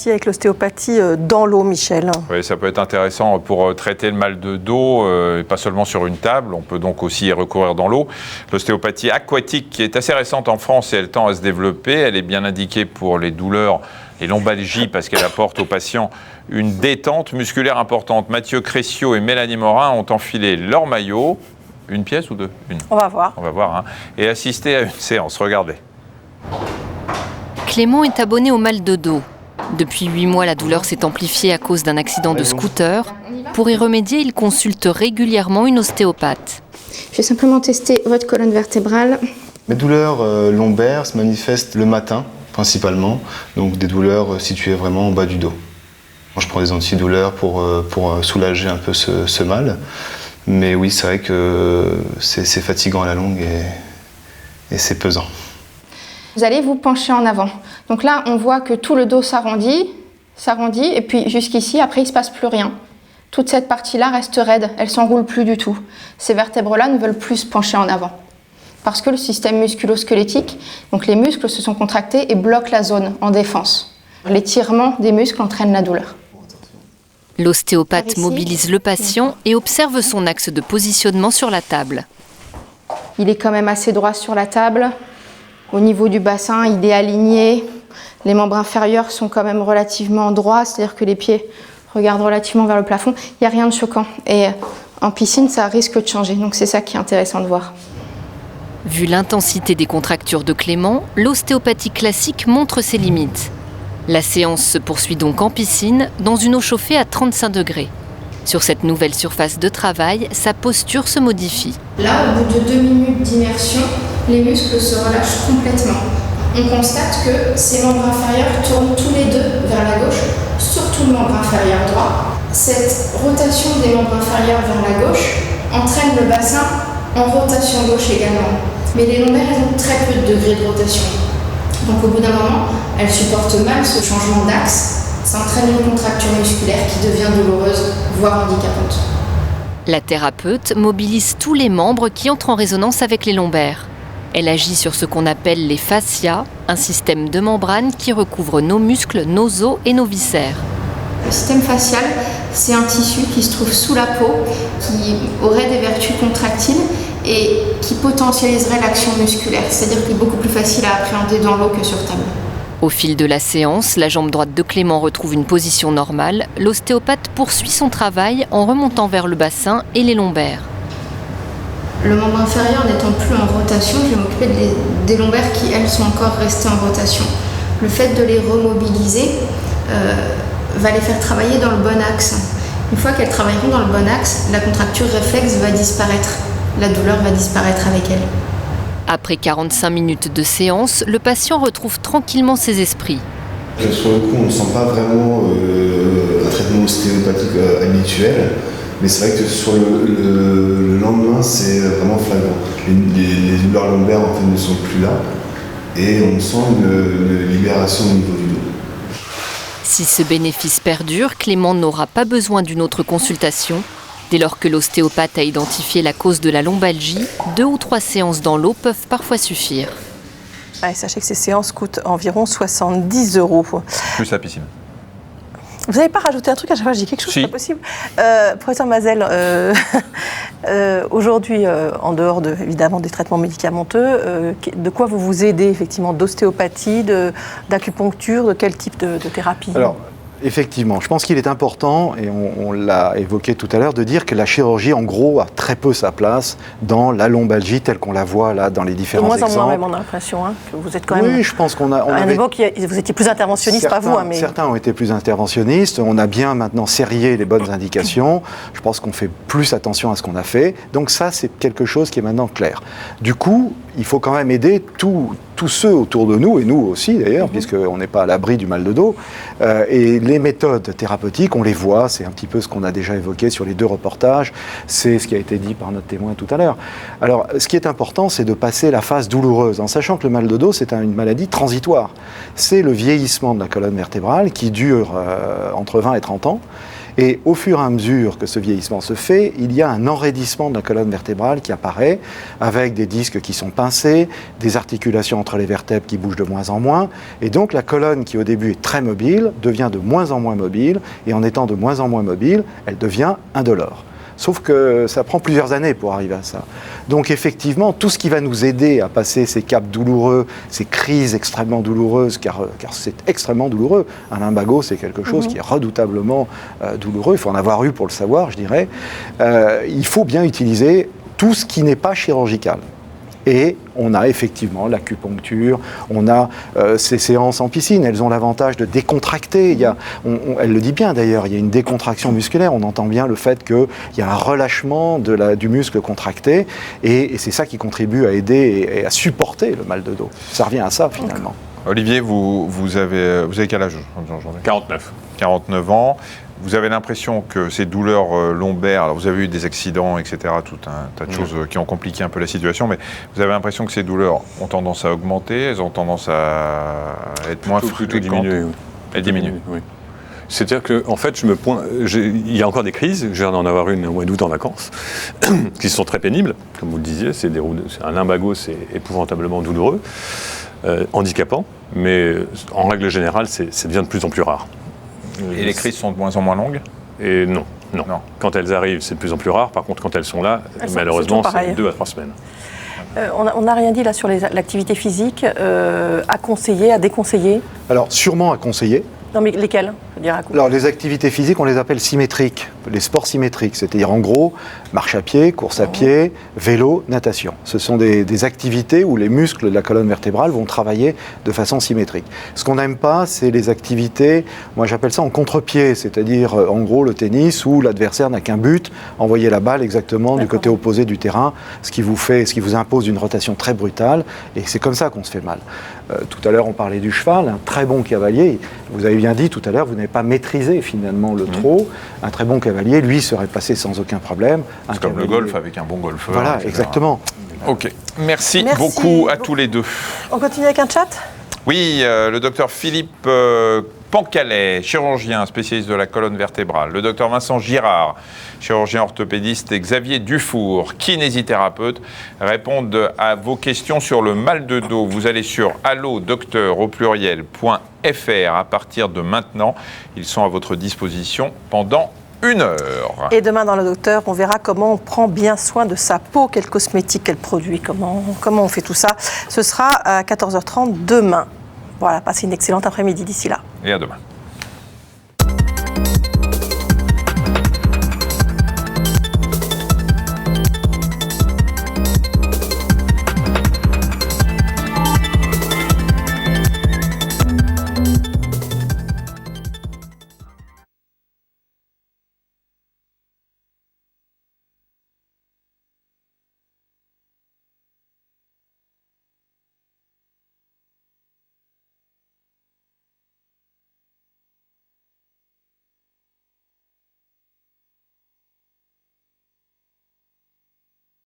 Avec l'ostéopathie dans l'eau, Michel. Oui, ça peut être intéressant pour traiter le mal de dos, et pas seulement sur une table, on peut donc aussi y recourir dans l'eau. L'ostéopathie aquatique, qui est assez récente en France et elle tend à se développer, elle est bien indiquée pour les douleurs, les lombalgies, parce qu'elle apporte aux patients une détente musculaire importante. Mathieu Cressio et Mélanie Morin ont enfilé leur maillot, une pièce ou deux ? Une. On va voir. On va voir, hein, et assisté à une séance, regardez. Clément est abonné au mal de dos. Depuis 8 mois, la douleur s'est amplifiée à cause d'un accident de scooter. Pour y remédier, il consulte régulièrement une ostéopathe. Je vais simplement tester votre colonne vertébrale. Mes douleurs lombaires se manifestent le matin, principalement. Donc des douleurs situées vraiment en bas du dos. Je prends des antidouleurs pour soulager un peu ce mal. Mais oui, c'est vrai que c'est fatigant à la longue et c'est pesant. Vous allez vous pencher en avant. Donc là, on voit que tout le dos s'arrondit, et puis jusqu'ici, après, il ne se passe plus rien. Toute cette partie-là reste raide, elle ne s'enroule plus du tout. Ces vertèbres-là ne veulent plus se pencher en avant. Parce que le système musculo-squelettique, donc les muscles se sont contractés et bloquent la zone en défense. L'étirement des muscles entraîne la douleur. L'ostéopathe mobilise le patient et observe son axe de positionnement sur la table. Il est quand même assez droit sur la table. Au niveau du bassin, il est aligné. Les membres inférieurs sont quand même relativement droits, c'est-à-dire que les pieds regardent relativement vers le plafond. Il n'y a rien de choquant. Et en piscine, ça risque de changer. Donc c'est ça qui est intéressant de voir. Vu l'intensité des contractures de Clément, l'ostéopathie classique montre ses limites. La séance se poursuit donc en piscine, dans une eau chauffée à 35 degrés. Sur cette nouvelle surface de travail, sa posture se modifie. Là, au bout de 2 minutes d'immersion, les muscles se relâchent complètement. On constate que ces membres inférieurs tournent tous les deux vers la gauche, surtout le membre inférieur droit. Cette rotation des membres inférieurs vers la gauche entraîne le bassin en rotation gauche également. Mais les lombaires, elles ont très peu de degrés de rotation. Donc au bout d'un moment, elles supportent mal ce changement d'axe. Ça entraîne une contracture musculaire qui devient douloureuse, voire handicapante. La thérapeute mobilise tous les membres qui entrent en résonance avec les lombaires. Elle agit sur ce qu'on appelle les fascias, un système de membranes qui recouvre nos muscles, nos os et nos viscères. Le système facial, c'est un tissu qui se trouve sous la peau, qui aurait des vertus contractiles et qui potentialiserait l'action musculaire. C'est-à-dire qu'il est beaucoup plus facile à appréhender dans l'eau que sur table. Au fil de la séance, la jambe droite de Clément retrouve une position normale. L'ostéopathe poursuit son travail en remontant vers le bassin et les lombaires. Le membre inférieur n'étant plus en rotation, je vais m'occuper des lombaires qui, elles, sont encore restées en rotation. Le fait de les remobiliser va les faire travailler dans le bon axe. Une fois qu'elles travailleront dans le bon axe, la contracture réflexe va disparaître. La douleur va disparaître avec elle. Après 45 minutes de séance, le patient retrouve tranquillement ses esprits. Sur le coup, on ne sent pas vraiment un traitement ostéopathique habituel, mais c'est vrai que sur le lendemain, c'est vraiment flagrant. Les douleurs lombaires en fait, ne sont plus là et on sent une libération au niveau du dos. Si ce bénéfice perdure, Clément n'aura pas besoin d'une autre consultation. Dès lors que l'ostéopathe a identifié la cause de la lombalgie, 2 ou 3 séances dans l'eau peuvent parfois suffire. Ouais, sachez que ces séances coûtent environ 70 €. Plus la piscine. Vous n'avez pas rajouté un truc à chaque fois, je dis quelque chose, Si. c'est pas possible. Professeur Mazel, aujourd'hui, en dehors évidemment des traitements médicamenteux, de quoi vous vous aidez effectivement? D'ostéopathie, d'acupuncture, de quel type de thérapie? Alors, effectivement, je pense qu'il est important, et on l'a évoqué tout à l'heure, de dire que la chirurgie, en gros, a très peu sa place dans la lombalgie telle qu'on la voit là dans les différents exemples. De moins en moins, même, on a l'impression que vous êtes quand même... Oui, je pense qu'on a... à un niveau vous étiez plus interventionniste, pas vous. Mais... Certains ont été plus interventionnistes. On a bien maintenant serré les bonnes indications. Je pense qu'on fait plus attention à ce qu'on a fait. Donc ça, c'est quelque chose qui est maintenant clair. Du coup, il faut quand même aider tous ceux autour de nous, et nous aussi d'ailleurs, puisqu'on n'est pas à l'abri du mal de dos. Et les méthodes thérapeutiques, on les voit, c'est un petit peu ce qu'on a déjà évoqué sur les 2 reportages, c'est ce qui a été dit par notre témoin tout à l'heure. Alors, ce qui est important, c'est de passer la phase douloureuse, en sachant que le mal de dos, c'est une maladie transitoire. C'est le vieillissement de la colonne vertébrale qui dure entre 20 et 30 ans, Et au fur et à mesure que ce vieillissement se fait, il y a un enraidissement de la colonne vertébrale qui apparaît, avec des disques qui sont pincés, des articulations entre les vertèbres qui bougent de moins en moins. Et donc la colonne qui au début est très mobile devient de moins en moins mobile, et en étant de moins en moins mobile, elle devient indolore. Sauf que ça prend plusieurs années pour arriver à ça. Donc effectivement, tout ce qui va nous aider à passer ces caps douloureux, ces crises extrêmement douloureuses, car c'est extrêmement douloureux. Un lumbago, c'est quelque chose qui est redoutablement douloureux. Il faut en avoir eu pour le savoir, je dirais. Il faut bien utiliser tout ce qui n'est pas chirurgical. Et on a effectivement l'acupuncture, on a ces séances en piscine, elles ont l'avantage de décontracter. Elle le dit bien d'ailleurs, il y a une décontraction musculaire, on entend bien le fait qu'il y a un relâchement du muscle contracté, et c'est ça qui contribue à aider et à supporter le mal de dos. Ça revient à ça finalement. Olivier, vous avez quel âge aujourd'hui ? 49. 49 ans. Vous avez l'impression que ces douleurs lombaires, alors vous avez eu des accidents, etc., tout un tas de choses qui ont compliqué un peu la situation, mais vous avez l'impression que ces douleurs ont tendance à augmenter, elles ont tendance à être moins fréquentes. Plutôt diminuer, oui. Elles diminuent. Oui. C'est-à-dire qu'en fait, il y a encore des crises, je viens d'en avoir une au mois d'août en vacances, qui sont très pénibles, comme vous le disiez, c'est un lumbago, c'est épouvantablement douloureux, handicapant, mais en règle générale, c'est devient de plus en plus rare. Et les crises sont de moins en moins longues ? Et non. Quand elles arrivent, c'est de plus en plus rare. Par contre, quand elles sont là, malheureusement, c'est 2 à 3 semaines. On n'a rien dit là sur l'activité physique, à conseiller, à déconseiller ? Alors, sûrement à conseiller. Non, mais lesquelles ? Alors, les activités physiques, on les appelle symétriques, les sports symétriques, c'est-à-dire en gros, marche à pied, course à pied, vélo, natation. Ce sont des activités où les muscles de la colonne vertébrale vont travailler de façon symétrique. Ce qu'on n'aime pas, c'est les activités, moi j'appelle ça en contre-pied, c'est-à-dire en gros le tennis où l'adversaire n'a qu'un but, envoyer la balle exactement du côté opposé du terrain, ce qui vous impose une rotation très brutale, et c'est comme ça qu'on se fait mal. Tout à l'heure, on parlait du cheval, un très bon cavalier, vous avez bien dit tout à l'heure, vous n'avez pas maîtrisé finalement le trot. Un très bon cavalier, lui, serait passé sans aucun problème. C'est comme le golf avec un bon golfeur. Voilà, etc. exactement. Ok. Merci beaucoup à tous les deux. On continue avec un chat ? Oui, le docteur Philippe Pancalais, chirurgien spécialiste de la colonne vertébrale, le docteur Vincent Girard, chirurgien orthopédiste, et Xavier Dufour, kinésithérapeute, répondent à vos questions sur le mal de dos. Vous allez sur allodocteur.fr à partir de maintenant. Ils sont à votre disposition pendant 1 heure. Et demain dans le docteur, on verra comment on prend bien soin de sa peau, quels cosmétiques, quels produits, comment on fait tout ça. Ce sera à 14h30 demain. Voilà, passez une excellente après-midi d'ici là. Et à demain.